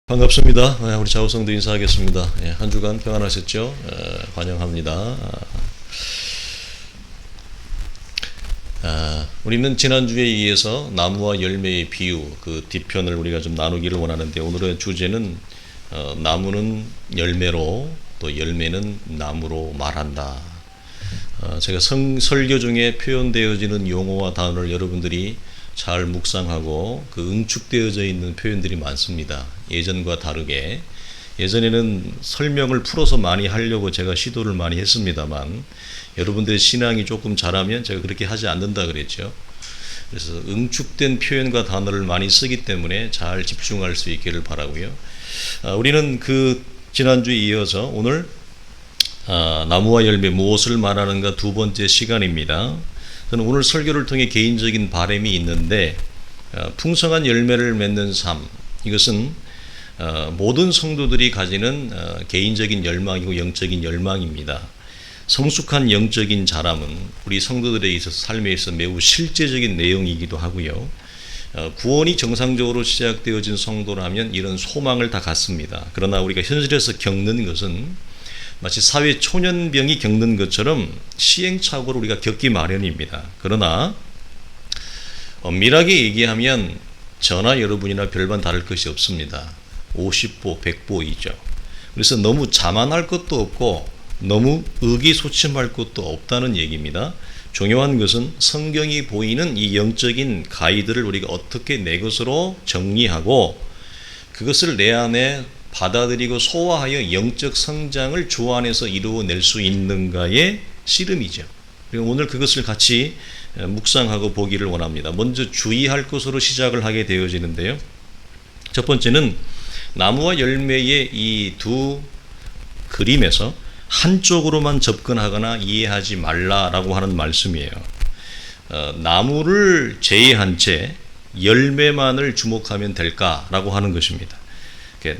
반갑습니다. 우리 자우성도 인사하겠습니다. 한 주간 평안하셨죠? 환영합니다. 우리는 지난주에 이어서 나무와 열매의 비유, 그 뒤편을 우리가 좀 나누기를 원하는데, 오늘의 주제는 나무는 열매로, 또 열매는 나무로 말한다. 제가 설교 중에 표현되어지는 용어와 단어를 여러분들이 잘 묵상하고 그 응축되어져 있는 표현들이 많습니다. 예전과 다르게. 예전에는 설명을 풀어서 많이 하려고 제가 시도를 많이 했습니다만, 여러분들의 신앙이 조금 자라면 제가 그렇게 하지 않는다 그랬죠. 그래서 응축된 표현과 단어를 많이 쓰기 때문에 잘 집중할 수 있기를 바라고요. 우리는 그 지난주에 이어서 오늘 나무와 열매 무엇을 말하는가 두 번째 시간입니다. 저는 오늘 설교를 통해 개인적인 바람이 있는데, 풍성한 열매를 맺는 삶, 이것은 모든 성도들이 가지는 개인적인 열망이고 영적인 열망입니다. 성숙한 영적인 자람은 우리 성도들에 있어서 삶에 있어 매우 실제적인 내용이기도 하고요. 구원이 정상적으로 시작되어진 성도라면 이런 소망을 다 갖습니다. 그러나 우리가 현실에서 겪는 것은 마치 사회 초년병이 겪는 것처럼 시행착오를 우리가 겪기 마련입니다. 그러나 엄밀하게 얘기하면 저나 여러분이나 별반 다를 것이 없습니다. 50보, 100보이죠. 그래서 너무 자만할 것도 없고 너무 의기소침할 것도 없다는 얘기입니다. 중요한 것은 성경이 보이는 이 영적인 가이드를 우리가 어떻게 내 것으로 정리하고 그것을 내 안에 받아들이고 소화하여 영적 성장을 주 안에서 이루어낼 수 있는가의 씨름이죠. 그리고 오늘 그것을 같이 묵상하고 보기를 원합니다. 먼저 주의할 것으로 시작을 하게 되어지는데요. 첫 번째는 나무와 열매의 이 두 그림에서 한쪽으로만 접근하거나 이해하지 말라라고 하는 말씀이에요. 나무를 제외한 채 열매만을 주목하면 될까라고 하는 것입니다.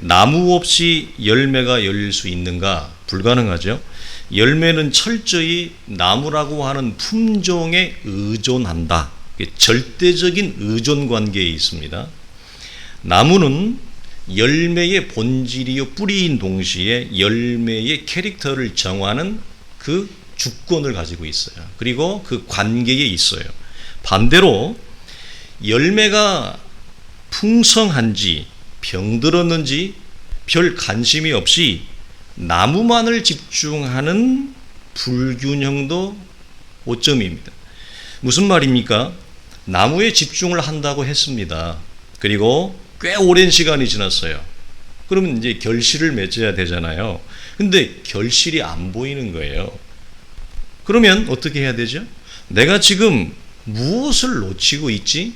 나무 없이 열매가 열릴 수 있는가? 불가능하죠. 열매는 철저히 나무라고 하는 품종에 의존한다. 절대적인 의존 관계에 있습니다. 나무는 열매의 본질이요 뿌리인 동시에 열매의 캐릭터를 정하는 그 주권을 가지고 있어요. 그리고 그 관계에 있어요. 반대로 열매가 풍성한지 병들었는지 별 관심이 없이 나무만을 집중하는 불균형도 오점입니다. 무슨 말입니까? 나무에 집중을 한다고 했습니다. 그리고 꽤 오랜 시간이 지났어요. 그러면 이제 결실을 맺어야 되잖아요. 근데 결실이 안 보이는 거예요. 그러면 어떻게 해야 되죠? 내가 지금 무엇을 놓치고 있지?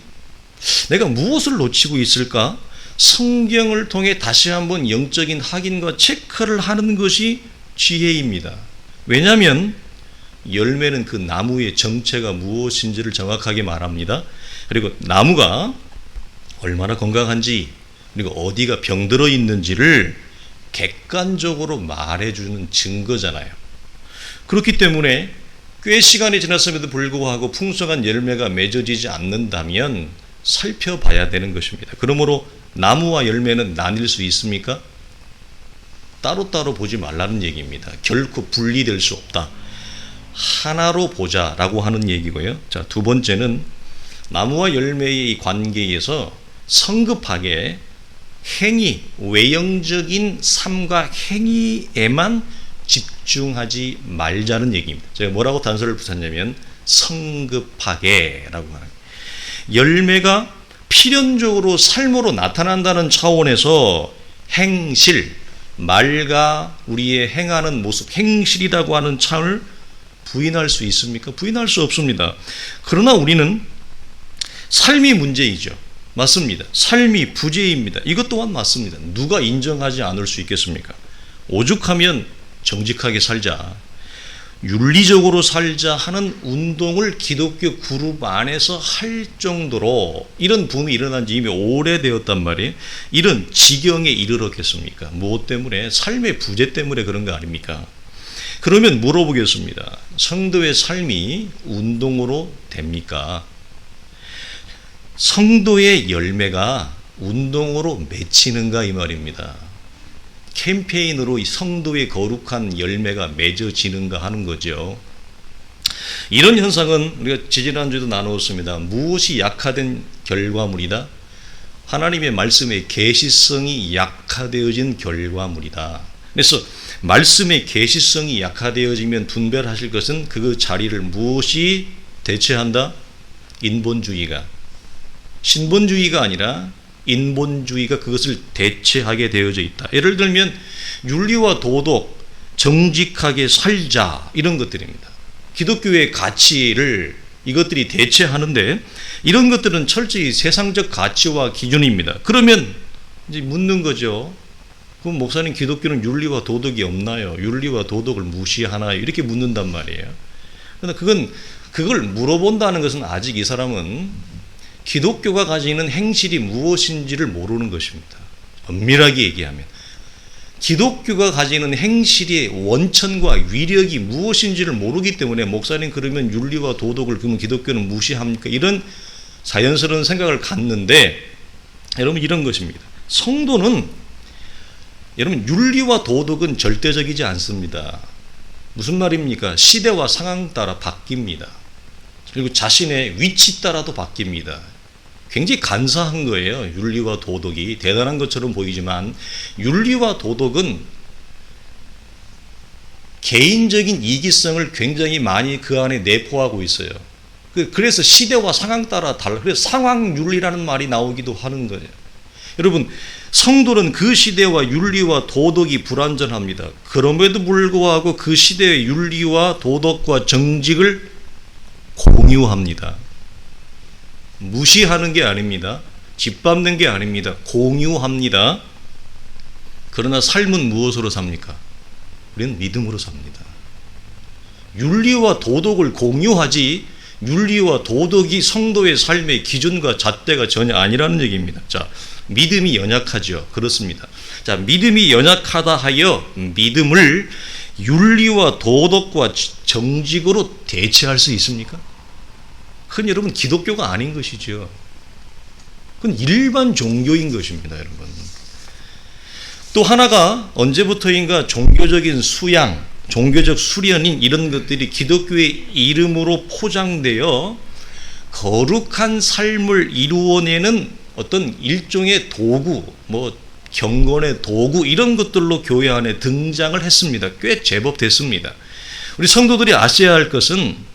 내가 무엇을 놓치고 있을까? 성경을 통해 다시 한번 영적인 확인과 체크를 하는 것이 지혜입니다. 왜냐하면 열매는 그 나무의 정체가 무엇인지를 정확하게 말합니다. 그리고 나무가 얼마나 건강한지, 그리고 어디가 병들어 있는지를 객관적으로 말해주는 증거잖아요. 그렇기 때문에 꽤 시간이 지났음에도 불구하고 풍성한 열매가 맺어지지 않는다면 살펴봐야 되는 것입니다. 그러므로 나무와 열매는 나뉠 수 있습니까? 따로따로 보지 말라는 얘기입니다. 결코 분리될 수 없다. 하나로 보자라고 하는 얘기고요. 자, 두 번째는 나무와 열매의 이 관계에서 성급하게 행위, 외형적인 삶과 행위에만 집중하지 말자는 얘기입니다. 제가 뭐라고 단서를 붙였냐면 성급하게라고 하는 열매가 필연적으로 삶으로 나타난다는 차원에서 행실, 말과 우리의 행하는 모습, 행실이라고 하는 차원을 부인할 수 있습니까? 부인할 수 없습니다. 그러나 우리는 삶이 문제이죠. 맞습니다. 삶이 부재입니다. 이것 또한 맞습니다. 누가 인정하지 않을 수 있겠습니까? 오죽하면 정직하게 살자, 윤리적으로 살자 하는 운동을 기독교 그룹 안에서 할 정도로 이런 붐이 일어난 지 이미 오래되었단 말이에요. 이런 지경에 이르렀겠습니까? 무엇 때문에? 삶의 부재 때문에 그런 거 아닙니까? 그러면 물어보겠습니다. 성도의 삶이 운동으로 됩니까? 성도의 열매가 운동으로 맺히는가 이 말입니다. 캠페인으로 이 성도의 거룩한 열매가 맺어지는가 하는 거죠. 이런 현상은 우리가 지지난주에도 나누었습니다. 무엇이 약화된 결과물이다? 하나님의 말씀의 계시성이 약화되어진 결과물이다. 그래서 말씀의 계시성이 약화되어지면 분별하실 것은 그 자리를 무엇이 대체한다? 인본주의가. 신본주의가 아니라 인본주의가 그것을 대체하게 되어져 있다. 예를 들면 윤리와 도덕, 정직하게 살자 이런 것들입니다. 기독교의 가치를 이것들이 대체하는데 이런 것들은 철저히 세상적 가치와 기준입니다. 그러면 이제 묻는 거죠. 그럼 목사님 기독교는 윤리와 도덕이 없나요? 윤리와 도덕을 무시하나요? 이렇게 묻는단 말이에요. 그런데 그걸 물어본다는 것은 아직 이 사람은 기독교가 가지는 행실이 무엇인지를 모르는 것입니다. 엄밀하게 얘기하면 기독교가 가지는 행실의 원천과 위력이 무엇인지를 모르기 때문에 목사님 그러면 윤리와 도덕을 그러면 기독교는 무시합니까? 이런 자연스러운 생각을 갖는데 여러분 이런 것입니다. 성도는 여러분 윤리와 도덕은 절대적이지 않습니다. 무슨 말입니까? 시대와 상황 따라 바뀝니다. 그리고 자신의 위치 따라도 바뀝니다. 굉장히 간사한 거예요. 윤리와 도덕이 대단한 것처럼 보이지만 윤리와 도덕은 개인적인 이기성을 굉장히 많이 그 안에 내포하고 있어요. 그래서 시대와 상황 따라 달라. 그래서 상황윤리라는 말이 나오기도 하는 거예요. 여러분 성도는 그 시대와 윤리와 도덕이 불완전합니다. 그럼에도 불구하고 그 시대의 윤리와 도덕과 정직을 공유합니다. 무시하는 게 아닙니다. 짓밟는 게 아닙니다. 공유합니다. 그러나 삶은 무엇으로 삽니까? 우리는 믿음으로 삽니다. 윤리와 도덕을 공유하지 윤리와 도덕이 성도의 삶의 기준과 잣대가 전혀 아니라는 얘기입니다. 자, 믿음이 연약하죠. 그렇습니다. 자, 믿음이 연약하다 하여 믿음을 윤리와 도덕과 정직으로 대체할 수 있습니까? 그건 여러분 기독교가 아닌 것이죠. 그건 일반 종교인 것입니다, 여러분. 또 하나가 언제부터인가 종교적인 수양, 종교적 수련인 이런 것들이 기독교의 이름으로 포장되어 거룩한 삶을 이루어내는 어떤 일종의 도구, 경건의 도구 이런 것들로 교회 안에 등장을 했습니다. 꽤 제법 됐습니다. 우리 성도들이 아셔야 할 것은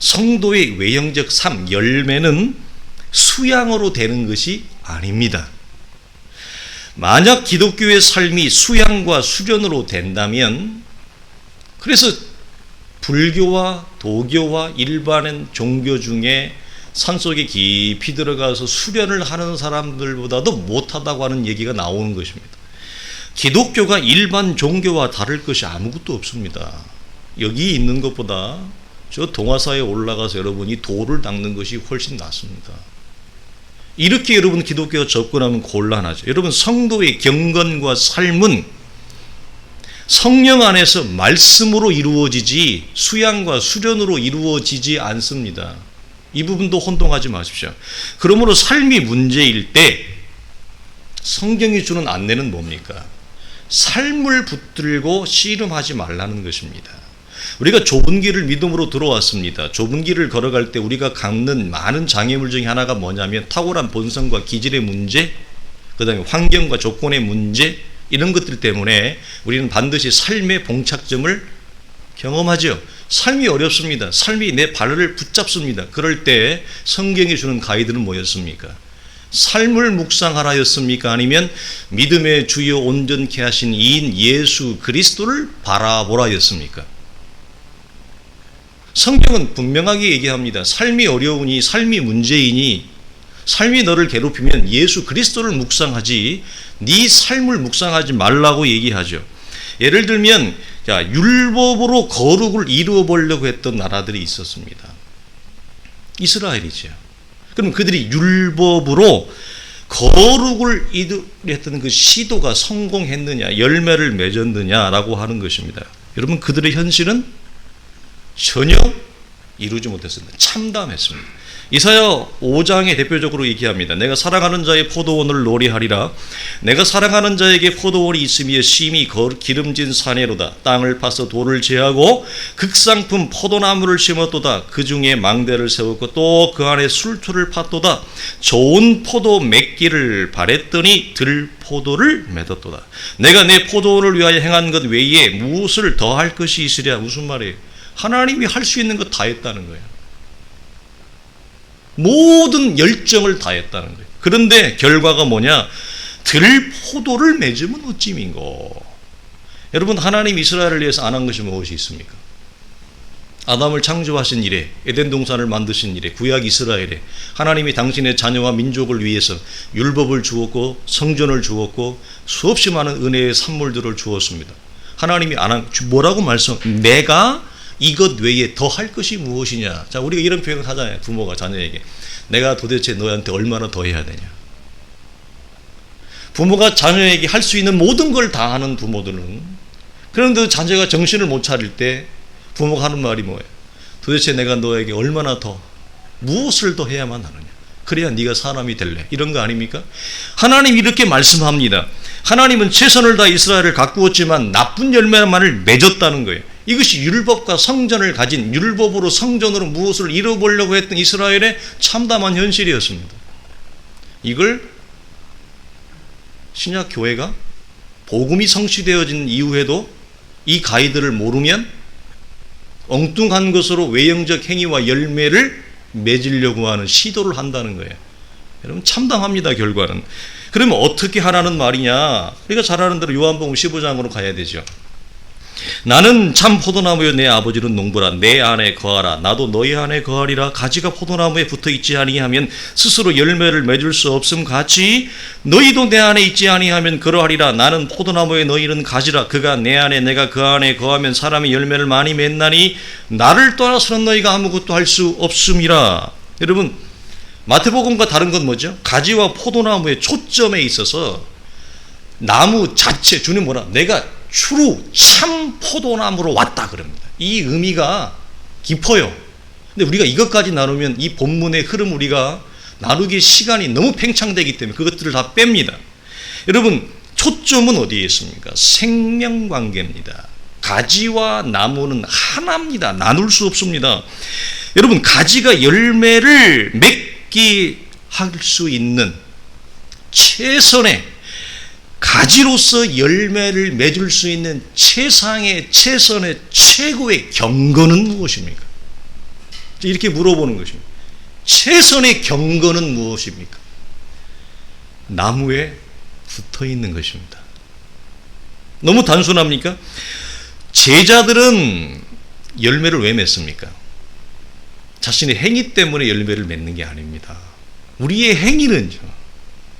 성도의 외형적 삶, 열매는 수양으로 되는 것이 아닙니다. 만약 기독교의 삶이 수양과 수련으로 된다면 그래서 불교와 도교와 일반인 종교 중에 산속에 깊이 들어가서 수련을 하는 사람들보다도 못하다고 하는 얘기가 나오는 것입니다. 기독교가 일반 종교와 다를 것이 아무것도 없습니다. 여기 있는 것보다 저 동화사에 올라가서 여러분이 돌을 닦는 것이 훨씬 낫습니다. 이렇게 여러분 기독교가 접근하면 곤란하죠. 여러분 성도의 경건과 삶은 성령 안에서 말씀으로 이루어지지 수양과 수련으로 이루어지지 않습니다. 이 부분도 혼동하지 마십시오. 그러므로 삶이 문제일 때 성경이 주는 안내는 뭡니까? 삶을 붙들고 씨름하지 말라는 것입니다. 우리가 좁은 길을 믿음으로 들어왔습니다. 좁은 길을 걸어갈 때 우리가 겪는 많은 장애물 중에 하나가 뭐냐면 탁월한 본성과 기질의 문제, 그 다음에 환경과 조건의 문제 이런 것들 때문에 우리는 반드시 삶의 봉착점을 경험하죠. 삶이 어렵습니다. 삶이 내 발을 붙잡습니다. 그럴 때 성경이 주는 가이드는 뭐였습니까? 삶을 묵상하라였습니까? 아니면 믿음의 주요 온전케 하신 이인 예수 그리스도를 바라보라였습니까? 성경은 분명하게 얘기합니다. 삶이 어려우니 삶이 문제이니 삶이 너를 괴롭히면 예수 그리스도를 묵상하지 네 삶을 묵상하지 말라고 얘기하죠. 예를 들면 율법으로 거룩을 이루어 보려고 했던 나라들이 있었습니다. 이스라엘이죠. 그럼 그들이 율법으로 거룩을 이루려했던 그 시도가 성공했느냐 열매를 맺었느냐라고 하는 것입니다. 여러분 그들의 현실은 전혀 이루지 못했습니다. 참담했습니다. 이사야 5장에 대표적으로 얘기합니다. 내가 사랑하는 자의 포도원을 노래하리라. 내가 사랑하는 자에게 포도원이 있으며 심히 기름진 사내로다. 땅을 파서 돌을 제하고 극상품 포도나무를 심었도다. 그 중에 망대를 세웠고 또 그 안에 술투를 팠도다. 좋은 포도 맺기를 바랬더니 들포도를 맺었도다. 내가 내 포도원을 위하여 행한 것 외에 무엇을 더 할 것이 있으랴. 무슨 말이에요? 하나님이 할 수 있는 것 다 했다는 거예요. 모든 열정을 다했다는 거예요. 그런데 결과가 뭐냐? 들포도를 맺으면 어찌민고. 여러분, 하나님 이스라엘을 위해서 안 한 것이 무엇이 있습니까? 아담을 창조하신 이래, 에덴 동산을 만드신 이래, 구약 이스라엘에 하나님이 당신의 자녀와 민족을 위해서 율법을 주었고 성전을 주었고 수없이 많은 은혜의 산물들을 주었습니다. 하나님이 안 한, 뭐라고 내가 이것 외에 더 할 것이 무엇이냐. 자, 우리가 이런 표현을 하잖아요. 부모가 자녀에게. 내가 도대체 너한테 얼마나 더 해야 되냐. 부모가 자녀에게 할 수 있는 모든 걸 다 하는 부모들은, 그런데 자녀가 정신을 못 차릴 때 부모가 하는 말이 뭐예요? 도대체 내가 너에게 얼마나 더, 무엇을 더 해야만 하느냐. 그래야 네가 사람이 될래. 이런 거 아닙니까? 하나님 이렇게 말씀합니다. 하나님은 최선을 다해 이스라엘을 가꾸었지만 나쁜 열매만을 맺었다는 거예요. 이것이 율법과 성전을 가진, 율법으로 성전으로 무엇을 이뤄보려고 했던 이스라엘의 참담한 현실이었습니다. 이걸 신약 교회가 복음이 성취되어진 이후에도 이 가이드를 모르면 엉뚱한 것으로 외형적 행위와 열매를 맺으려고 하는 시도를 한다는 거예요. 여러분, 참담합니다. 결과는. 그러면 어떻게 하라는 말이냐? 우리가 잘 아는 대로 요한복음 15장으로 가야 되죠. 나는 참 포도나무여 내 아버지는 농부라. 내 안에 거하라. 나도 너희 안에 거하리라. 가지가 포도나무에 붙어 있지 아니하면 스스로 열매를 맺을 수 없음 같이 너희도 내 안에 있지 아니하면 그러하리라. 나는 포도나무에 너희는 가지라. 그가 내 안에 내가 그 안에 거하면 사람이 열매를 많이 맺나니 나를 떠나서는 너희가 아무것도 할 수 없음이라. 여러분, 마태복음과 다른 건 뭐죠? 가지와 포도나무의 초점에 있어서 나무 자체, 주님 뭐라? 내가 주로 참 포도나무로 왔다 그럽니다. 이 의미가 깊어요. 근데 우리가 이것까지 나누면 이 본문의 흐름 우리가 나누기에 시간이 너무 팽창되기 때문에 그것들을 다 뺍니다. 여러분, 초점은 어디에 있습니까? 생명관계입니다. 가지와 나무는 하나입니다. 나눌 수 없습니다. 여러분, 가지가 열매를 맺게 할 수 있는 최선의, 가지로서 열매를 맺을 수 있는 최상의, 최선의, 최고의 경건은 무엇입니까? 이렇게 물어보는 것입니다. 최선의 경건은 무엇입니까? 나무에 붙어 있는 것입니다. 너무 단순합니까? 제자들은 열매를 왜 맺습니까? 자신의 행위 때문에 열매를 맺는 게 아닙니다. 우리의 행위는요,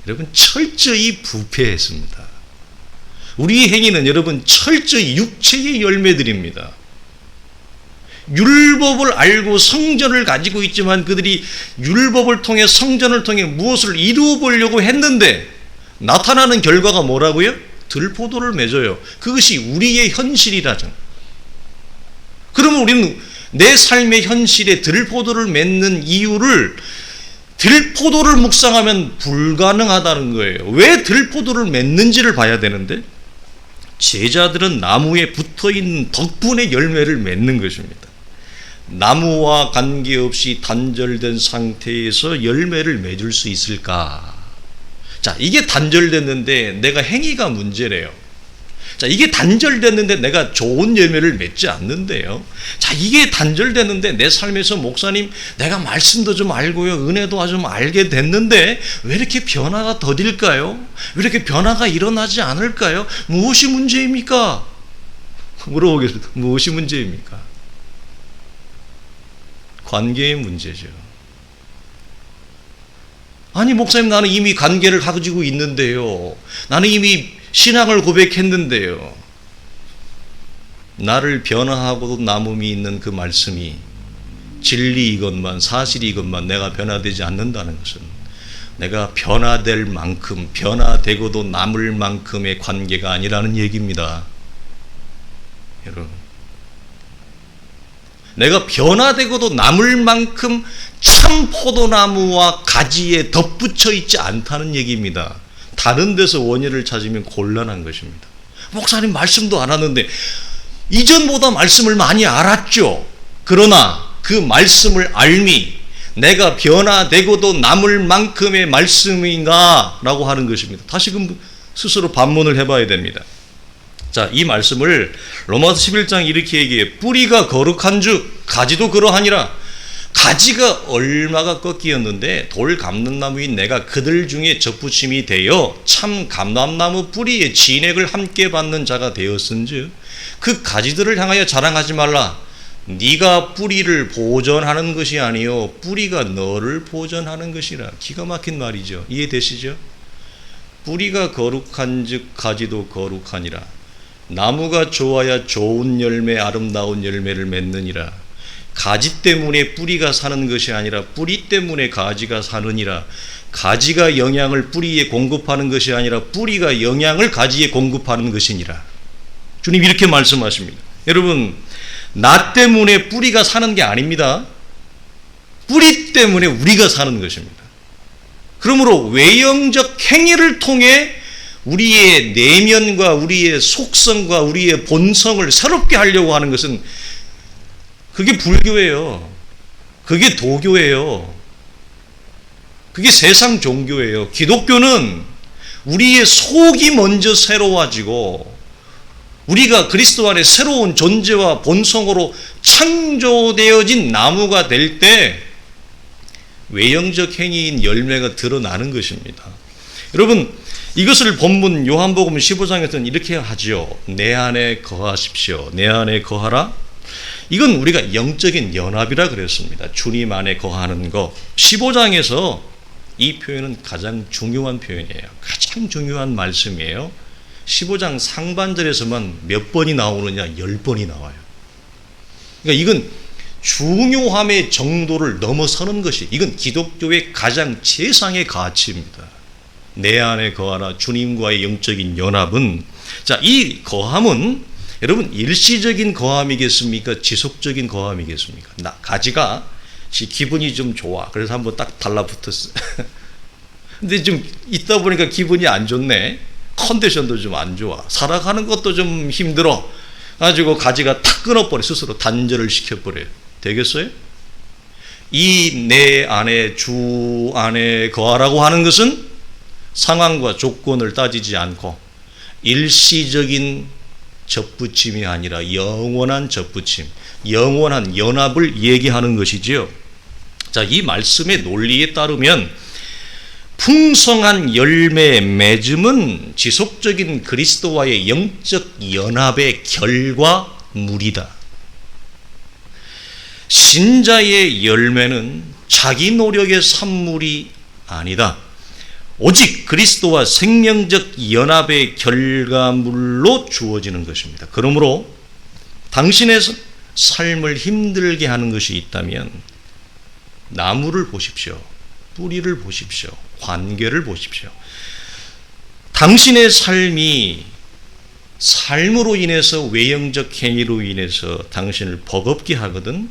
여러분, 철저히 부패했습니다. 우리의 행위는 여러분 철저히 육체의 열매들입니다. 율법을 알고 성전을 가지고 있지만 그들이 율법을 통해, 성전을 통해 무엇을 이루어 보려고 했는데 나타나는 결과가 뭐라고요? 들포도를 맺어요. 그것이 우리의 현실이라죠. 그러면 우리는 내 삶의 현실에 들포도를 맺는 이유를, 들포도를 묵상하면 불가능하다는 거예요. 왜 들포도를 맺는지를 봐야 되는데, 제자들은 나무에 붙어있는 덕분에 열매를 맺는 것입니다. 나무와 관계없이 단절된 상태에서 열매를 맺을 수 있을까? 자, 이게 단절됐는데 내가 행위가 문제래요. 자, 이게 단절됐는데 내가 좋은 열매를 맺지 않는데요. 자, 이게 단절됐는데 내 삶에서 목사님, 내가 말씀도 좀 알고요, 은혜도 좀 알게 됐는데 왜 이렇게 변화가 더딜까요? 왜 이렇게 변화가 일어나지 않을까요? 무엇이 문제입니까? 물어보겠습니다. 무엇이 문제입니까? 관계의 문제죠. 아니, 목사님, 나는 이미 관계를 가지고 있는데요. 나는 이미 신앙을 고백했는데요. 나를 변화하고도 남음이 있는 그 말씀이 진리이것만, 사실이것만 내가 변화되지 않는다는 것은 내가 변화될 만큼, 변화되고도 남을 만큼의 관계가 아니라는 얘기입니다. 여러분, 내가 변화되고도 남을 만큼 참 포도나무와 가지에 덧붙여 있지 않다는 얘기입니다. 다른 데서 원인을 찾으면 곤란한 것입니다. 목사님 말씀도 안 하는데 이전보다 말씀을 많이 알았죠. 그러나 그 말씀을 알미 내가 변화되고도 남을 만큼의 말씀인가 라고 하는 것입니다. 다시금 스스로 반문을 해봐야 됩니다. 자, 이 말씀을 로마서 11장 이렇게 얘기해요. 뿌리가 거룩한 주 가지도 그러하니라. 가지가 얼마가 꺾이었는데 돌 감람나무인 내가 그들 중에 접붙임이 되어 참 감람나무 뿌리에 진액을 함께 받는 자가 되었은즉 그 가지들을 향하여 자랑하지 말라. 네가 뿌리를 보존하는 것이 아니요 뿌리가 너를 보존하는 것이라. 기가 막힌 말이죠. 이해되시죠? 뿌리가 거룩한즉 가지도 거룩하니라. 나무가 좋아야 좋은 열매 아름다운 열매를 맺느니라. 가지 때문에 뿌리가 사는 것이 아니라 뿌리 때문에 가지가 사느니라. 가지가 영양을 뿌리에 공급하는 것이 아니라 뿌리가 영양을 가지에 공급하는 것이니라. 주님 이렇게 말씀하십니다. 여러분, 나 때문에 뿌리가 사는 게 아닙니다. 뿌리 때문에 우리가 사는 것입니다. 그러므로 외형적 행위를 통해 우리의 내면과 우리의 속성과 우리의 본성을 새롭게 하려고 하는 것은 그게 불교예요. 그게 도교예요. 그게 세상 종교예요. 기독교는 우리의 속이 먼저 새로워지고 우리가 그리스도 안에 새로운 존재와 본성으로 창조되어진 나무가 될 때 외형적 행위인 열매가 드러나는 것입니다. 여러분, 이것을 본문 요한복음 15장에서는 이렇게 하죠. 내 안에 거하십시오. 내 안에 거하라. 이건 우리가 영적인 연합이라 그랬습니다. 주님 안에 거하는 것. 15장에서 이 표현은 가장 중요한 표현이에요. 가장 중요한 말씀이에요. 15장 상반절에서만 몇 번이 나오느냐? 10번이 나와요. 그러니까 이건 중요함의 정도를 넘어서는 것이, 이건 기독교의 가장 최상의 가치입니다. 내 안에 거하라. 주님과의 영적인 연합은, 자, 이 거함은 여러분 일시적인 거함이겠습니까? 지속적인 거함이겠습니까? 가지가 기분이 좀 좋아. 그래서 한번 딱 달라붙었어. 근데 좀 있다 보니까 기분이 안 좋네. 컨디션도 좀 안 좋아. 살아가는 것도 좀 힘들어. 가지고 가지가 탁 끊어버려. 스스로 단절을 시켜버려요. 되겠어요? 이 내 안에 주 안에 거하라고 하는 것은 상황과 조건을 따지지 않고 일시적인 접붙임이 아니라 영원한 접붙임, 영원한 연합을 얘기하는 것이지요. 자, 이 말씀의 논리에 따르면 풍성한 열매의 맺음은 지속적인 그리스도와의 영적 연합의 결과물이다. 신자의 열매는 자기 노력의 산물이 아니다. 오직 그리스도와 생명적 연합의 결과물로 주어지는 것입니다. 그러므로 당신의 삶을 힘들게 하는 것이 있다면 나무를 보십시오. 뿌리를 보십시오. 관계를 보십시오. 당신의 삶으로 인해서 외형적 행위로 인해서 당신을 버겁게 하거든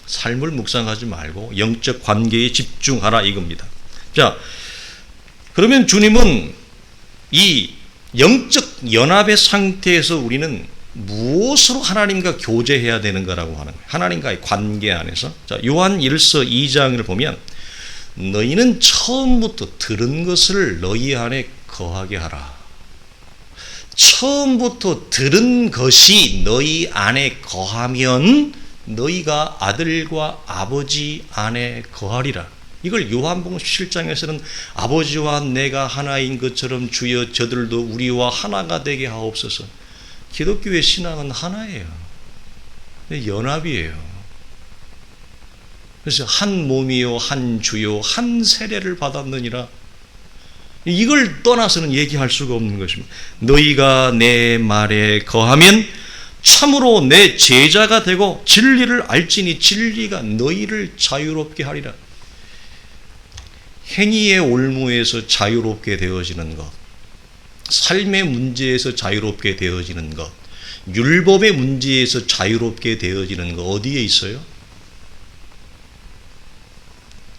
삶을 묵상하지 말고 영적 관계에 집중하라 이겁니다. 자, 그러면 주님은 이 영적 연합의 상태에서 우리는 무엇으로 하나님과 교제해야 되는가라고 하는 거예요. 하나님과의 관계 안에서. 자, 요한 1서 2장을 보면 너희는 처음부터 들은 것을 너희 안에 거하게 하라. 처음부터 들은 것이 너희 안에 거하면 너희가 아들과 아버지 안에 거하리라. 이걸 요한복음 17장에서는 아버지와 내가 하나인 것처럼 주여 저들도 우리와 하나가 되게 하옵소서. 기독교의 신앙은 하나예요. 연합이에요. 그래서 한 몸이요 한 주요 한 세례를 받았느니라. 이걸 떠나서는 얘기할 수가 없는 것입니다. 너희가 내 말에 거하면 참으로 내 제자가 되고 진리를 알지니 진리가 너희를 자유롭게 하리라. 행위의 올무에서 자유롭게 되어지는 것, 삶의 문제에서 자유롭게 되어지는 것, 율법의 문제에서 자유롭게 되어지는 거 어디에 있어요?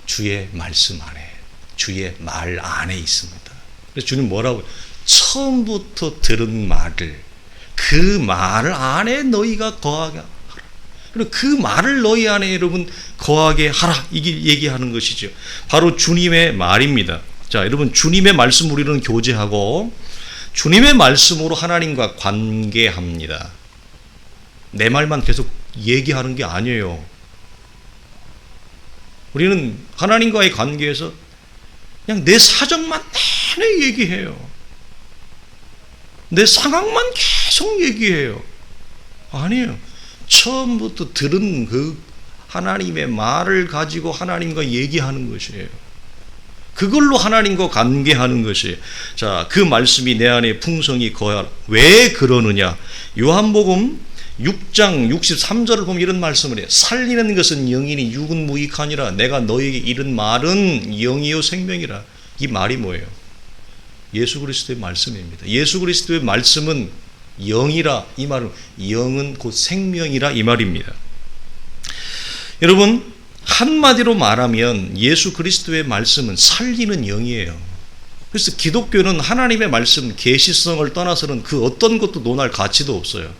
주의 말씀 안에, 주의 말 안에 있습니다. 그래서 주님 뭐라고? 처음부터 들은 말을, 그 말 안에 너희가 거하게 하라. 그리고 그 말을 너희 안에 여러분 거하게 하라. 이게 얘기하는 것이죠. 바로 주님의 말입니다. 자, 여러분, 주님의 말씀 우리는 교제하고 주님의 말씀으로 하나님과 관계합니다. 내 말만 계속 얘기하는 게 아니에요. 우리는 하나님과의 관계에서 그냥 내 사정만 내내 얘기해요. 내 상황만 계속 얘기해요. 아니에요. 처음부터 들은 그 하나님의 말을 가지고 하나님과 얘기하는 것이에요. 그걸로 하나님과 관계하는 것이에요. 자, 그 말씀이 내 안에 풍성히 거하라. 왜 그러느냐? 요한복음 6장 63절을 보면 이런 말씀을 해요. 살리는 것은 영이니 육은 무익하니라. 내가 너에게 이른 말은 영이요 생명이라. 이 말이 뭐예요? 예수 그리스도의 말씀입니다. 예수 그리스도의 말씀은 영이라. 이 말은 영은 곧 생명이라 이 말입니다. 여러분, 한마디로 말하면 예수 그리스도의 말씀은 살리는 영이에요. 그래서 기독교는 하나님의 말씀 계시성을 떠나서는 그 어떤 것도 논할 가치도 없어요.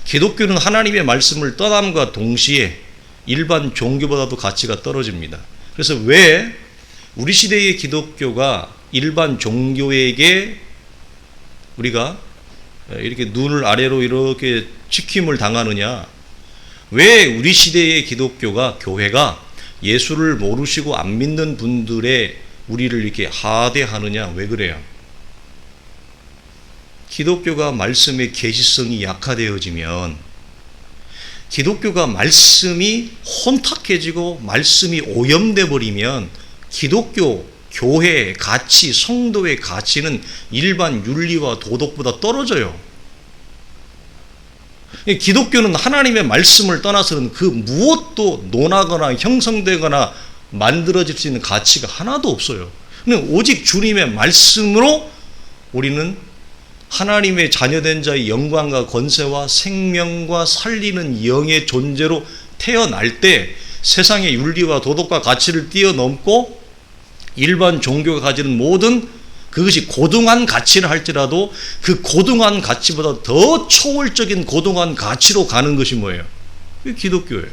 기독교는 하나님의 말씀을 떠남과 동시에 일반 종교보다도 가치가 떨어집니다. 그래서 왜 우리 시대의 기독교가 일반 종교에게 우리가 이렇게 눈을 아래로 이렇게 치킴을 당하느냐? 왜 우리 시대의 기독교가, 교회가 예수를 모르시고 안 믿는 분들의 우리를 이렇게 하대하느냐? 왜 그래요? 기독교가 말씀의 계시성이 약화되어지면, 기독교가 말씀이 혼탁해지고 말씀이 오염돼 버리면 기독교, 교회의 가치, 성도의 가치는 일반 윤리와 도덕보다 떨어져요. 기독교는 하나님의 말씀을 떠나서는 그 무엇도 논하거나 형성되거나 만들어질 수 있는 가치가 하나도 없어요. 오직 주님의 말씀으로 우리는 하나님의 자녀된 자의 영광과 권세와 생명과 살리는 영의 존재로 태어날 때 세상의 윤리와 도덕과 가치를 뛰어넘고 일반 종교가 가지는 모든 그것이 고등한 가치를 할지라도 그 고등한 가치보다 더 초월적인 고등한 가치로 가는 것이 뭐예요? 이게 기독교예요.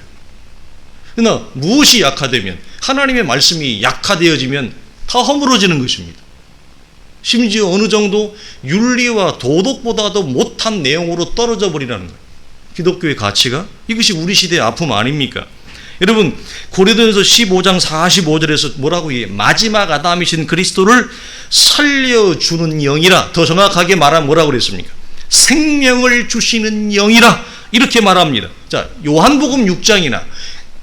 그러나 무엇이 약화되면, 하나님의 말씀이 약화되어지면 다 허물어지는 것입니다. 심지어 어느 정도 윤리와 도덕보다도 못한 내용으로 떨어져 버리라는 거예요. 기독교의 가치가. 이것이 우리 시대의 아픔 아닙니까? 여러분, 고린도전서 15장 45절에서 뭐라고 얘기해요? 마지막 아담이신 그리스도를 살려주는 영이라. 더 정확하게 말하면 뭐라고 그랬습니까? 생명을 주시는 영이라. 이렇게 말합니다. 자, 요한복음 6장이나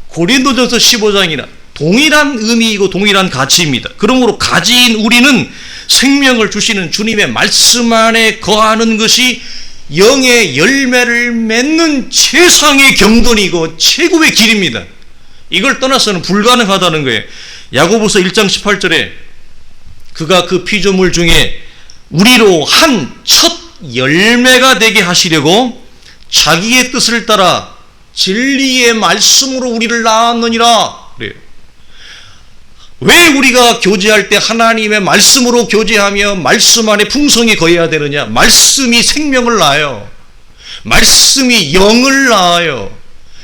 고린도전서 15장이나 동일한 의미이고 동일한 가치입니다. 그러므로 가지인 우리는 생명을 주시는 주님의 말씀 안에 거하는 것이 영의 열매를 맺는 최상의 경돈이고 최고의 길입니다. 이걸 떠나서는 불가능하다는 거예요. 야고보서 1장 18절에 그가 그 피조물 중에 우리로 한 첫 열매가 되게 하시려고 자기의 뜻을 따라 진리의 말씀으로 우리를 낳았느니라. 그래요. 왜 우리가 교제할 때 하나님의 말씀으로 교제하며 말씀 안에 풍성이 거해야 되느냐? 말씀이 생명을 낳아요. 말씀이 영을 낳아요.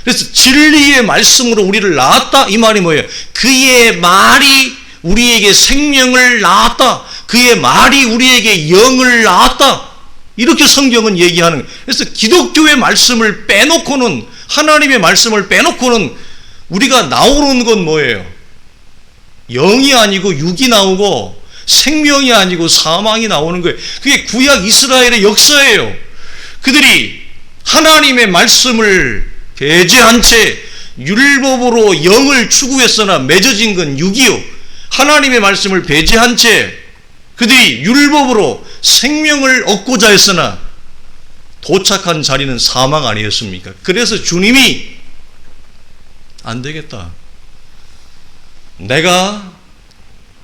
그래서 진리의 말씀으로 우리를 낳았다. 이 말이 뭐예요? 그의 말이 우리에게 생명을 낳았다. 그의 말이 우리에게 영을 낳았다. 이렇게 성경은 얘기하는 거예요. 그래서 기독교의 말씀을 빼놓고는, 하나님의 말씀을 빼놓고는 우리가 나오는 건 뭐예요? 영이 아니고 육이 나오고 생명이 아니고 사망이 나오는 거예요. 그게 구약 이스라엘의 역사예요. 그들이 하나님의 말씀을 배제한 채 율법으로 영을 추구했으나 맺어진 건 육이요. 하나님의 말씀을 배제한 채 그들이 율법으로 생명을 얻고자 했으나 도착한 자리는 사망 아니었습니까? 그래서 주님이 안 되겠다. 내가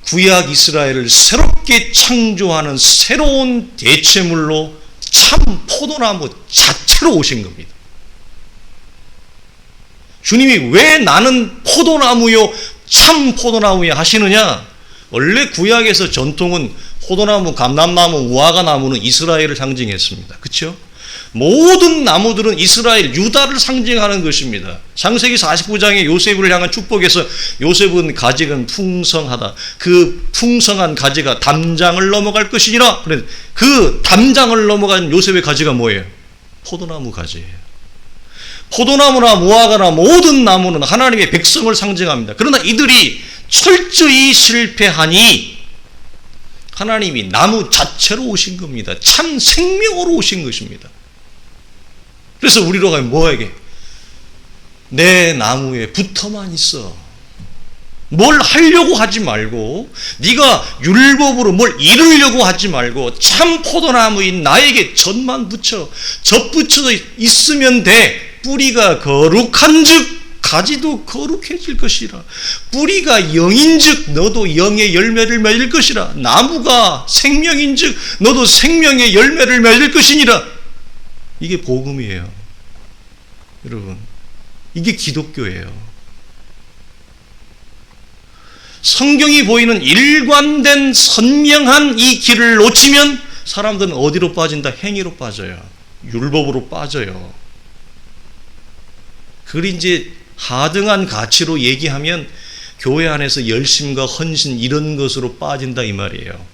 구약 이스라엘을 새롭게 창조하는 새로운 대체물로 참 포도나무 자체로 오신 겁니다. 주님이 왜 나는 포도나무요 참 포도나무야 하시느냐? 원래 구약에서 전통은 포도나무, 감람나무, 무화과나무는 이스라엘을 상징했습니다. 그렇죠? 모든 나무들은 이스라엘, 유다를 상징하는 것입니다. 창세기 49장의 요셉을 향한 축복에서 요셉은 가지가 풍성하다. 그 풍성한 가지가 담장을 넘어갈 것이니라. 그 담장을 넘어간 요셉의 가지가 뭐예요? 포도나무 가지예요. 포도나무나 무화과나 모든 나무는 하나님의 백성을 상징합니다. 그러나 이들이 철저히 실패하니 하나님이 나무 자체로 오신 겁니다. 참 생명으로 오신 것입니다. 그래서 우리로 가면 뭐에게? 내 나무에 붙어만 있어. 뭘 하려고 하지 말고, 네가 율법으로 뭘 이루려고 하지 말고 참 포도나무인 나에게 젖만 붙여. 젖 붙여 있으면 돼. 뿌리가 거룩한즉 가지도 거룩해질 것이라. 뿌리가 영인즉 너도 영의 열매를 맺을 것이라. 나무가 생명인즉 너도 생명의 열매를 맺을 것이니라. 이게 복음이에요. 여러분, 이게 기독교예요. 성경이 보이는 일관된 선명한 이 길을 놓치면 사람들은 어디로 빠진다? 행위로 빠져요. 율법으로 빠져요. 그걸 이제 하등한 가치로 얘기하면 교회 안에서 열심과 헌신 이런 것으로 빠진다 이 말이에요.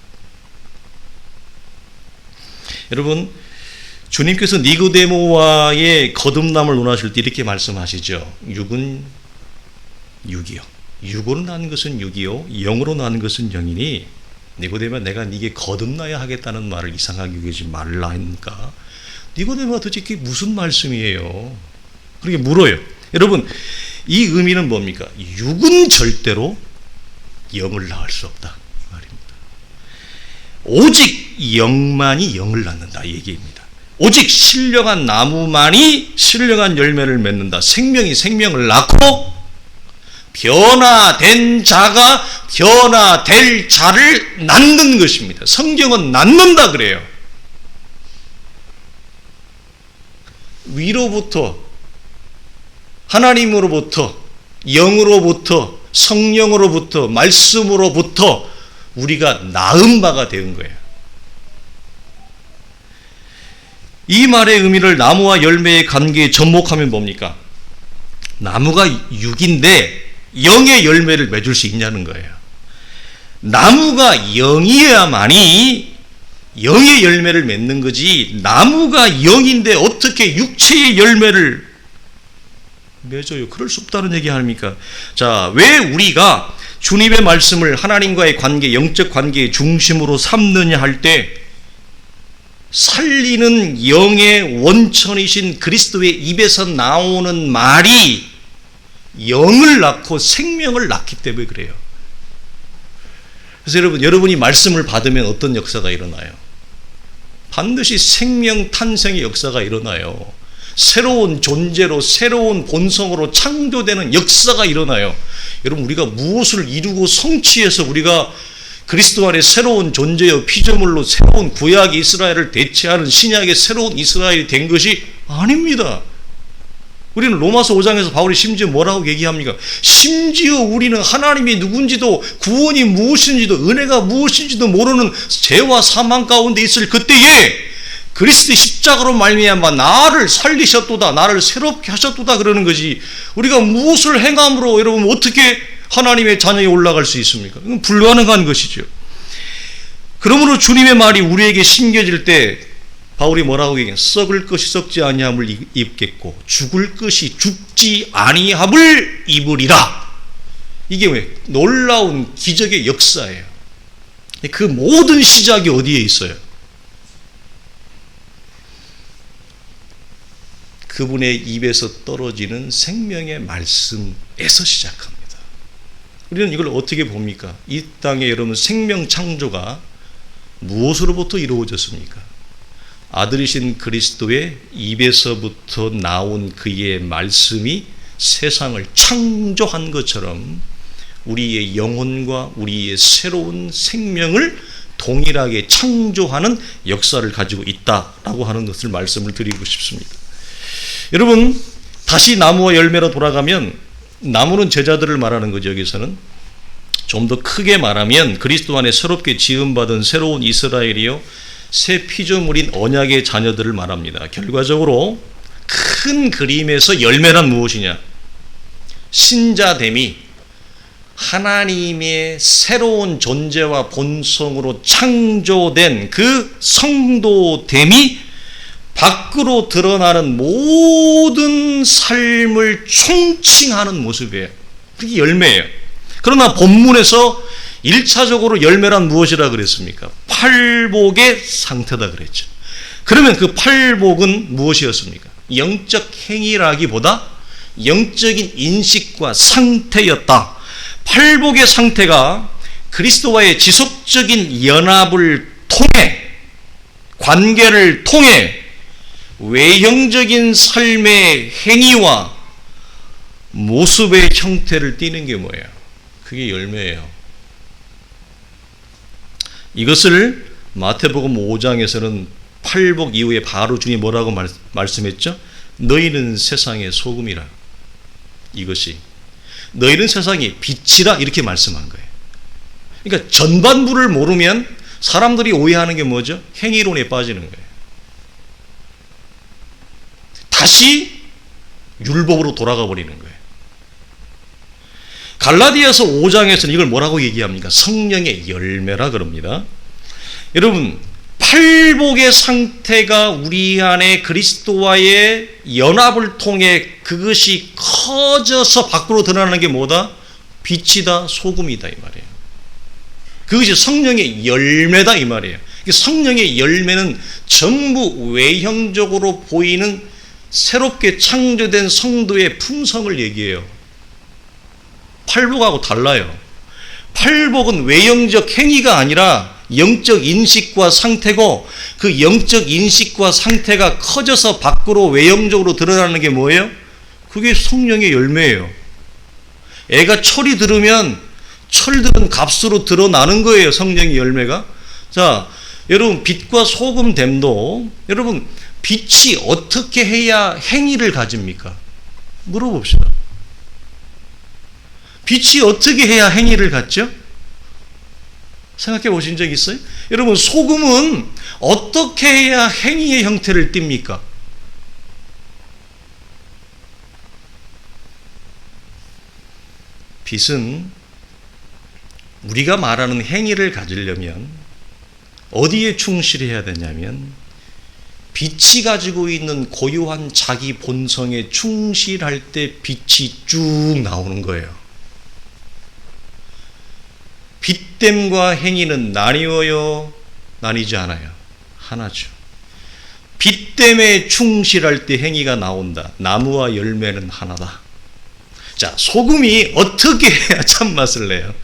여러분, 주님께서 니고데모와의 거듭남을 논하실 때 이렇게 말씀하시죠. 육은 육이요. 육으로 난 것은 육이요. 영으로 난 것은 영이니 니고데모야 내가 네게 거듭나야 하겠다는 말을 이상하게 여기지 말라 하니까 니고데모가 도대체 그게 무슨 말씀이에요? 그렇게 물어요. 여러분, 이 의미는 뭡니까? 육은 절대로 영을 낳을 수 없다 이 말입니다. 오직 영만이 영을 낳는다 이 얘기입니다. 오직 신령한 나무만이 신령한 열매를 맺는다. 생명이 생명을 낳고 변화된 자가 변화될 자를 낳는 것입니다. 성경은 낳는다 그래요. 위로부터 하나님으로부터 영으로부터 성령으로부터 말씀으로부터 우리가 낳은 바가 되는 거예요. 이 말의 의미를 나무와 열매의 관계에 접목하면 뭡니까? 나무가 육인데 영의 열매를 맺을 수 있냐는 거예요. 나무가 영이어야만이 영의 열매를 맺는 거지 나무가 영인데 어떻게 육체의 열매를 맺어요? 그럴 수 없다는 얘기 아닙니까? 자, 왜 우리가 주님의 말씀을 하나님과의 관계, 영적 관계의 중심으로 삼느냐 할 때 살리는 영의 원천이신 그리스도의 입에서 나오는 말이 영을 낳고 생명을 낳기 때문에 그래요. 그래서 여러분이 말씀을 받으면 어떤 역사가 일어나요? 반드시 생명 탄생의 역사가 일어나요. 새로운 존재로 새로운 본성으로 창조되는 역사가 일어나요. 여러분, 우리가 무엇을 이루고 성취해서 우리가 그리스도 안에 새로운 존재여 피조물로 새로운 구약 이스라엘을 대체하는 신약의 새로운 이스라엘이 된 것이 아닙니다. 우리는 로마서 5장에서 바울이 심지어 뭐라고 얘기합니까? 심지어 우리는 하나님이 누군지도 구원이 무엇인지도 은혜가 무엇인지도 모르는 죄와 사망 가운데 있을 그때에 그리스도의 십자가로 말미암아 나를 살리셨도다, 나를 새롭게 하셨도다 그러는 거지. 우리가 무엇을 행함으로 여러분 어떻게 하나님의 자녀에 올라갈 수 있습니까? 이건 불가능한 것이죠. 그러므로 주님의 말이 우리에게 심겨질 때 바울이 뭐라고 얘기해요? 썩을 것이 썩지 아니함을 입겠고 죽을 것이 죽지 아니함을 입으리라. 이게 왜? 놀라운 기적의 역사예요. 그 모든 시작이 어디에 있어요? 그분의 입에서 떨어지는 생명의 말씀에서 시작합니다. 우리는 이걸 어떻게 봅니까? 이 땅에 여러분 생명 창조가 무엇으로부터 이루어졌습니까? 아들이신 그리스도의 입에서부터 나온 그의 말씀이 세상을 창조한 것처럼 우리의 영혼과 우리의 새로운 생명을 동일하게 창조하는 역사를 가지고 있다라고 하는 것을 말씀을 드리고 싶습니다. 여러분, 다시 나무와 열매로 돌아가면 나무는 제자들을 말하는 거죠. 여기서는 좀 더 크게 말하면 그리스도 안에 새롭게 지음받은 새로운 이스라엘이요 새 피조물인 언약의 자녀들을 말합니다. 결과적으로 큰 그림에서 열매란 무엇이냐? 신자됨이 하나님의 새로운 존재와 본성으로 창조된 그 성도됨이 밖으로 드러나는 모든 삶을 총칭하는 모습이에요. 그게 열매예요. 그러나 본문에서 1차적으로 열매란 무엇이라 그랬습니까? 팔복의 상태다 그랬죠. 그러면 그 팔복은 무엇이었습니까? 영적 행위라기보다 영적인 인식과 상태였다. 팔복의 상태가 그리스도와의 지속적인 연합을 통해, 관계를 통해 외형적인 삶의 행위와 모습의 형태를 띠는 게 뭐예요? 그게 열매예요. 이것을 마태복음 5장에서는 팔복 이후에 바로 주님이 뭐라고 말씀했죠? 너희는 세상의 소금이라. 이것이 너희는 세상의 빛이라 이렇게 말씀한 거예요. 그러니까 전반부를 모르면 사람들이 오해하는 게 뭐죠? 행위론에 빠지는 거예요. 다시 율법으로 돌아가 버리는 거예요. 갈라디아서 5장에서는 이걸 뭐라고 얘기합니까? 성령의 열매라 그럽니다. 여러분, 팔복의 상태가 우리 안에 그리스도와의 연합을 통해 그것이 커져서 밖으로 드러나는 게 뭐다? 빛이다, 소금이다 이 말이에요. 그것이 성령의 열매다 이 말이에요. 성령의 열매는 전부 외형적으로 보이는 새롭게 창조된 성도의 품성을 얘기해요. 팔복하고 달라요. 팔복은 외형적 행위가 아니라 영적 인식과 상태고, 그 영적 인식과 상태가 커져서 밖으로 외형적으로 드러나는 게 뭐예요? 그게 성령의 열매예요. 애가 철이 들으면 철들은 값으로 드러나는 거예요. 성령의 열매가. 자, 여러분, 빛과 소금됨도, 여러분, 빛이 어떻게 해야 행위를 가집니까? 물어봅시다. 빛이 어떻게 해야 행위를 갖죠? 생각해 보신 적 있어요? 여러분, 소금은 어떻게 해야 행위의 형태를 띱니까? 빛은 우리가 말하는 행위를 가지려면 어디에 충실해야 되냐면 빛이 가지고 있는 고유한 자기 본성에 충실할 때 빛이 쭉 나오는 거예요. 빛됨과 행위는 나뉘어요? 나뉘지 않아요? 하나죠. 빛됨에 충실할 때 행위가 나온다. 나무와 열매는 하나다. 자, 소금이 어떻게 해야 참맛을 내요?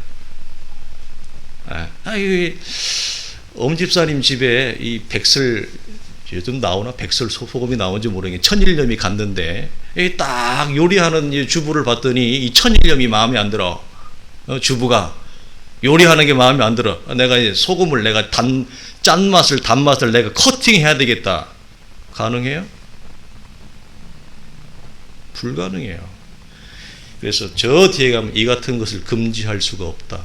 엄집사님 집에 이 백설, 요즘 나오나? 백설 소금이 나온지 모르겠는데 천일염이 갔는데 딱 요리하는 주부를 봤더니 이 천일염이 마음에 안 들어. 주부가 요리하는 게 마음에 안 들어. 내가 소금을 내가 짠맛을 단맛을 내가 커팅해야 되겠다. 가능해요? 불가능해요. 그래서 저 뒤에 가면 이 같은 것을 금지할 수가 없다.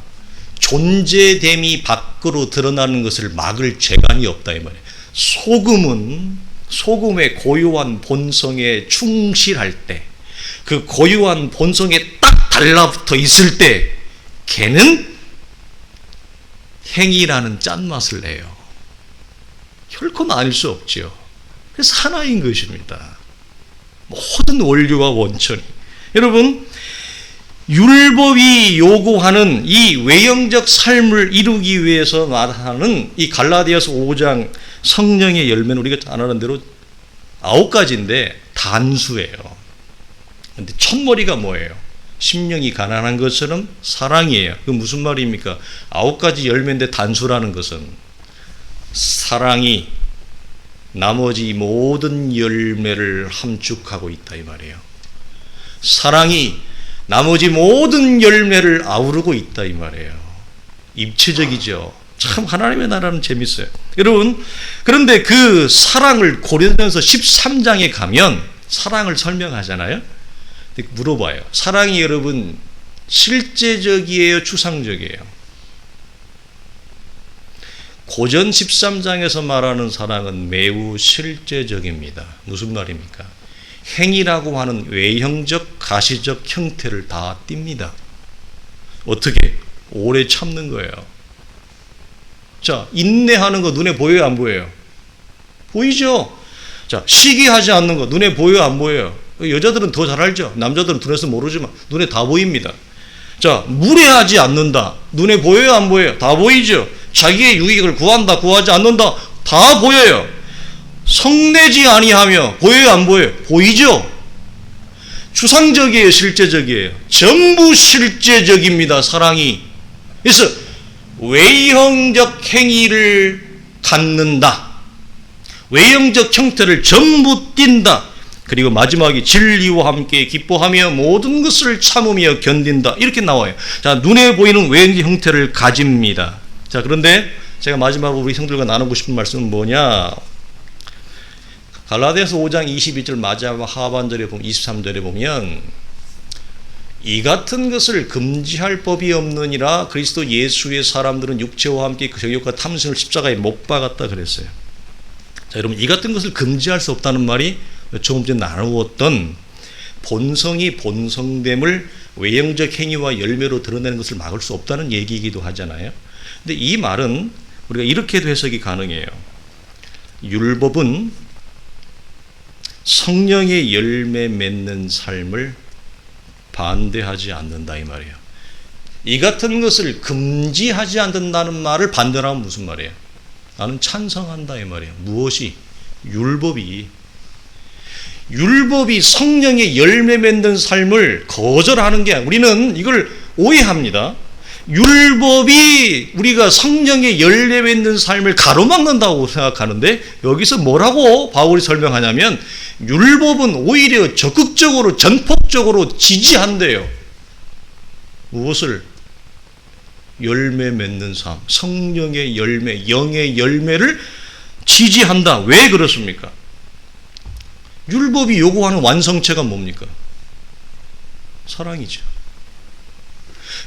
존재됨이 밖으로 드러나는 것을 막을 재간이 없다 이 말이에요. 소금은 소금의 고유한 본성에 충실할 때, 그 고유한 본성에 딱 달라붙어 있을 때 걔는 행위라는 짠맛을 내요. 결코 나뉠 수 없지요. 그래서 하나인 것입니다. 모든 원리와 원천이. 여러분, 율법이 요구하는 이 외형적 삶을 이루기 위해서 말하는 이 갈라디아서 5장 성령의 열매는 우리가 잘 아는 대로 9가지인데 단수예요. 근데 첫머리가 뭐예요? 심령이 가난한 것처럼 사랑이에요. 그 무슨 말입니까? 9가지 열매인데 단수라는 것은 사랑이 나머지 모든 열매를 함축하고 있다 이 말이에요. 사랑이 나머지 모든 열매를 아우르고 있다 이 말이에요. 입체적이죠. 참 하나님의 나라는 재밌어요. 여러분, 그런데 그 사랑을 고린도전서 13장에 가면 사랑을 설명하잖아요. 물어봐요. 사랑이 여러분 실제적이에요, 추상적이에요? 고전 13장에서 말하는 사랑은 매우 실제적입니다. 무슨 말입니까? 행위라고 하는 외형적, 가시적 형태를 다 띱니다. 어떻게? 오래 참는 거예요. 자, 인내하는 거 눈에 보여요, 안 보여요? 보이죠? 자, 시기하지 않는 거 눈에 보여요, 안 보여요? 여자들은 더 잘 알죠? 남자들은 눈에서 모르지만 눈에 다 보입니다. 자, 무례하지 않는다. 눈에 보여요, 안 보여요? 다 보이죠? 자기의 유익을 구한다, 구하지 않는다. 다 보여요. 성내지 아니하며 보여요, 안 보여요? 보이죠? 추상적이에요, 실제적이에요? 전부 실제적입니다, 사랑이. 그래서 외형적 행위를 갖는다. 외형적 형태를 전부 띈다. 그리고 마지막에 진리와 함께 기뻐하며 모든 것을 참으며 견딘다. 이렇게 나와요. 자, 눈에 보이는 외형적 형태를 가집니다. 자, 그런데 제가 마지막으로 우리 형들과 나누고 싶은 말씀은 뭐냐? 갈라디아서 5장 22절 마지막 하반절에 보면 23절에 보면 이 같은 것을 금지할 법이 없느니라 그리스도 예수의 사람들은 육체와 함께 그 정욕과 탐심을 십자가에 못 박았다 그랬어요. 자, 여러분, 이 같은 것을 금지할 수 없다는 말이 조금 전에 나누었던 본성이 본성됨을 외형적 행위와 열매로 드러내는 것을 막을 수 없다는 얘기이기도 하잖아요. 근데 이 말은 우리가 이렇게도 해석이 가능해요. 율법은 성령의 열매 맺는 삶을 반대하지 않는다 이 말이에요. 이 같은 것을 금지하지 않는다는 말을 반대로 하면 무슨 말이에요? 나는 찬성한다 이 말이에요. 무엇이? 율법이 성령의 열매 맺는 삶을 거절하는 게 아니라 우리는 이걸 오해합니다. 율법이 우리가 성령의 열매 맺는 삶을 가로막는다고 생각하는데 여기서 뭐라고 바울이 설명하냐면 율법은 오히려 적극적으로 전폭적으로 지지한대요. 무엇을? 열매 맺는 삶, 성령의 열매, 영의 열매를 지지한다. 왜 그렇습니까? 율법이 요구하는 완성체가 뭡니까? 사랑이죠.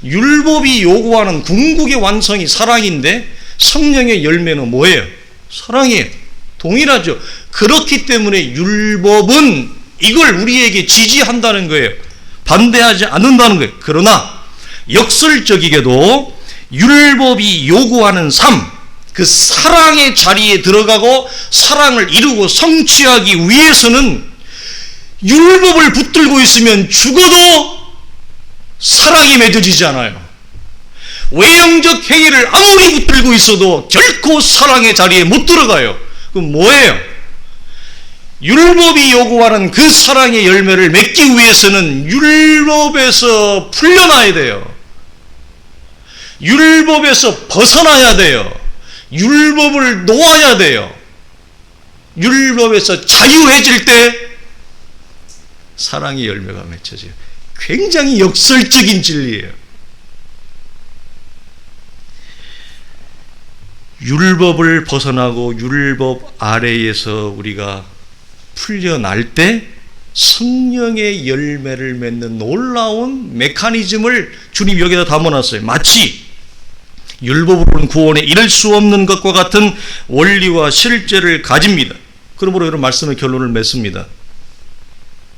율법이 요구하는 궁극의 완성이 사랑인데 성령의 열매는 뭐예요? 사랑이에요. 동일하죠. 그렇기 때문에 율법은 이걸 우리에게 지지한다는 거예요. 반대하지 않는다는 거예요. 그러나 역설적이게도 율법이 요구하는 삶, 그 사랑의 자리에 들어가고 사랑을 이루고 성취하기 위해서는 율법을 붙들고 있으면 죽어도 사랑이 맺어지지 않아요. 외형적 행위를 아무리 붙들고 있어도 결코 사랑의 자리에 못 들어가요. 그럼 뭐예요? 율법이 요구하는 그 사랑의 열매를 맺기 위해서는 율법에서 풀려나야 돼요. 율법에서 벗어나야 돼요. 율법을 놓아야 돼요. 율법에서 자유해질 때 사랑의 열매가 맺혀져요. 굉장히 역설적인 진리예요. 율법을 벗어나고 율법 아래에서 우리가 풀려날 때 성령의 열매를 맺는 놀라운 메커니즘을 주님 여기다 담아놨어요. 마치 율법으로는 구원에 이를 수 없는 것과 같은 원리와 실제를 가집니다. 그러므로 여러분 말씀의 결론을 맺습니다.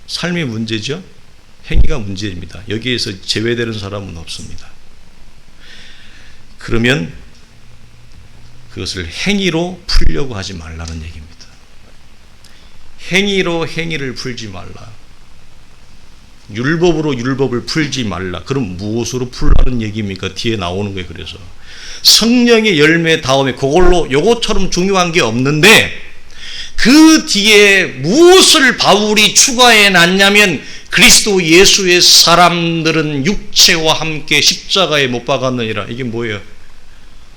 삶이 문제죠. 행위가 문제입니다. 여기에서 제외되는 사람은 없습니다. 그러면 그것을 행위로 풀려고 하지 말라는 얘기입니다. 행위로 행위를 풀지 말라. 율법으로 율법을 풀지 말라. 그럼 무엇으로 풀라는 얘기입니까? 뒤에 나오는 거예요. 그래서 성령의 열매 다음에 그걸로 요것처럼 중요한 게 없는데 그 뒤에 무엇을 바울이 추가해 놨냐면 그리스도 예수의 사람들은 육체와 함께 십자가에 못 박았느니라. 이게 뭐예요?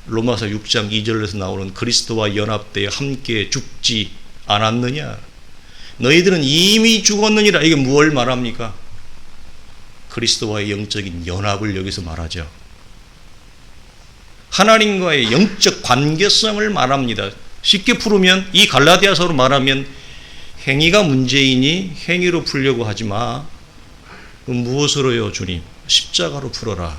로마서 6장 2절에서 나오는 그리스도와 연합되어 함께 죽지 않았느냐. 너희들은 이미 죽었느니라. 이게 무엇을 말합니까? 그리스도와의 영적인 연합을 여기서 말하죠. 하나님과의 영적 관계성을 말합니다. 쉽게 풀으면 이 갈라디아서로 말하면 행위가 문제이니 행위로 풀려고 하지 마. 무엇으로요, 주님? 십자가로 풀어라.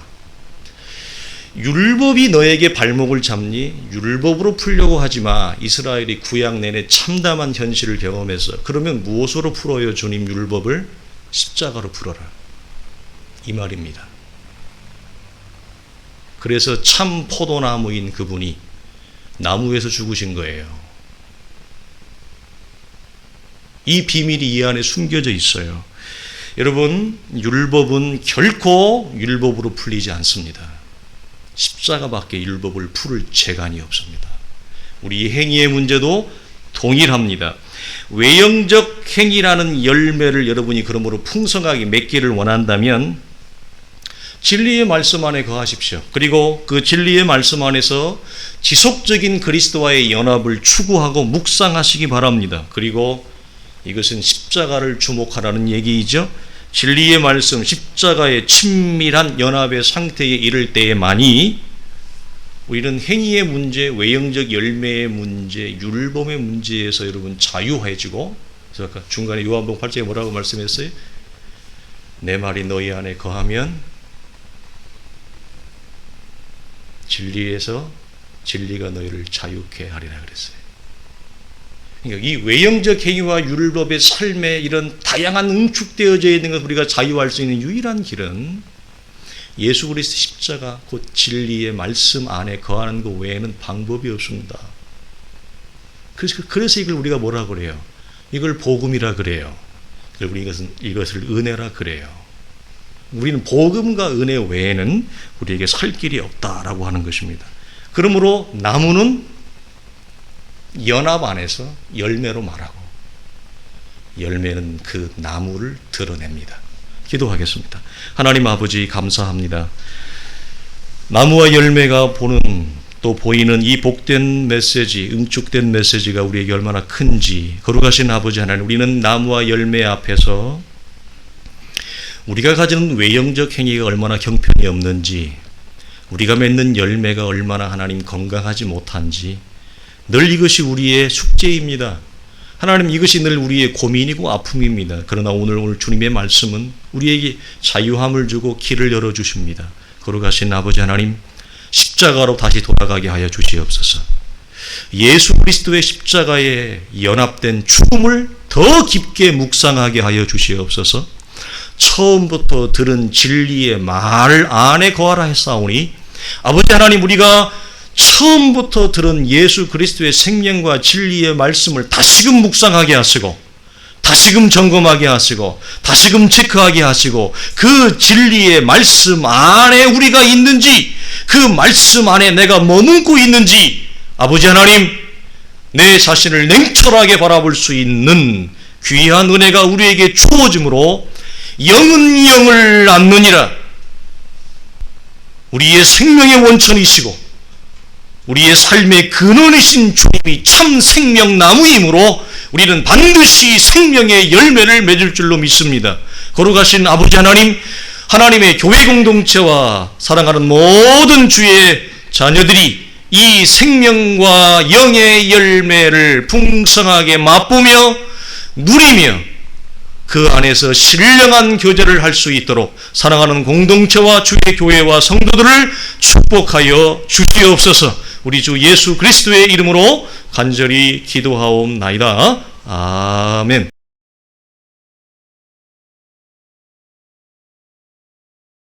율법이 너에게 발목을 잡니? 율법으로 풀려고 하지 마. 이스라엘이 구약 내내 참담한 현실을 경험해서 그러면 무엇으로 풀어요, 주님? 율법을 십자가로 풀어라. 이 말입니다. 그래서 참 포도나무인 그분이 나무에서 죽으신 거예요. 이 비밀이 이 안에 숨겨져 있어요. 여러분, 율법은 결코 율법으로 풀리지 않습니다. 십자가밖에 율법을 풀을 재간이 없습니다. 우리 행위의 문제도 동일합니다. 외형적 행위라는 열매를 여러분이 그러므로 풍성하게 맺기를 원한다면 진리의 말씀 안에 거하십시오. 그리고 그 진리의 말씀 안에서 지속적인 그리스도와의 연합을 추구하고 묵상하시기 바랍니다. 그리고 이것은 십자가를 주목하라는 얘기이죠. 진리의 말씀, 십자가의 친밀한 연합의 상태에 이를 때에만이 우리는 행위의 문제, 외형적 열매의 문제, 율법의 문제에서 여러분 자유해지고, 그래서 아까 중간에 요한복음 8장에 뭐라고 말씀했어요? 내 말이 너희 안에 거하면 진리에서 진리가 너희를 자유케 하리라 그랬어요. 그러니까 이 외형적 행위와 율법의 삶에 이런 다양한 응축되어져 있는 것 우리가 자유할 수 있는 유일한 길은 예수 그리스도 십자가 곧 진리의 말씀 안에 거하는 것 외에는 방법이 없습니다. 그래서 이걸 우리가 뭐라 그래요? 이걸 복음이라 그래요. 우리 이것을 은혜라 그래요. 우리는 복음과 은혜 외에는 우리에게 살 길이 없다라고 하는 것입니다. 그러므로 나무는 연합 안에서 열매로 말하고 열매는 그 나무를 드러냅니다. 기도하겠습니다. 하나님 아버지 감사합니다. 나무와 열매가 보는 또 보이는 이 복된 메시지, 응축된 메시지가 우리에게 얼마나 큰지 거룩하신 아버지 하나님, 우리는 나무와 열매 앞에서 우리가 가지는 외형적 행위가 얼마나 형편이 없는지, 우리가 맺는 열매가 얼마나 하나님 건강하지 못한지 늘 이것이 우리의 숙제입니다. 하나님, 이것이 늘 우리의 고민이고 아픔입니다. 그러나 오늘 주님의 말씀은 우리에게 자유함을 주고 길을 열어주십니다. 거룩하신 아버지 하나님, 십자가로 다시 돌아가게 하여 주시옵소서. 예수 그리스도의 십자가에 연합된 죽음을 더 깊게 묵상하게 하여 주시옵소서. 처음부터 들은 진리의 말 안에 거하라 했사오니 아버지 하나님, 우리가 처음부터 들은 예수 그리스도의 생명과 진리의 말씀을 다시금 묵상하게 하시고 다시금 점검하게 하시고 다시금 체크하게 하시고 그 진리의 말씀 안에 우리가 있는지, 그 말씀 안에 내가 머문고 있는지 아버지 하나님, 내 자신을 냉철하게 바라볼 수 있는 귀한 은혜가 우리에게 주어짐으로 영은 영을 낳느니라. 우리의 생명의 원천이시고 우리의 삶의 근원이신 주님이 참 생명나무이므로 우리는 반드시 생명의 열매를 맺을 줄로 믿습니다. 거룩하신 아버지 하나님, 하나님의 교회 공동체와 사랑하는 모든 주의 자녀들이 이 생명과 영의 열매를 풍성하게 맛보며 누리며 그 안에서 신령한 교제를 할 수 있도록 사랑하는 공동체와 주의 교회와 성도들을 축복하여 주시옵소서. 우리 주 예수 그리스도의 이름으로 간절히 기도하옵나이다. 아멘.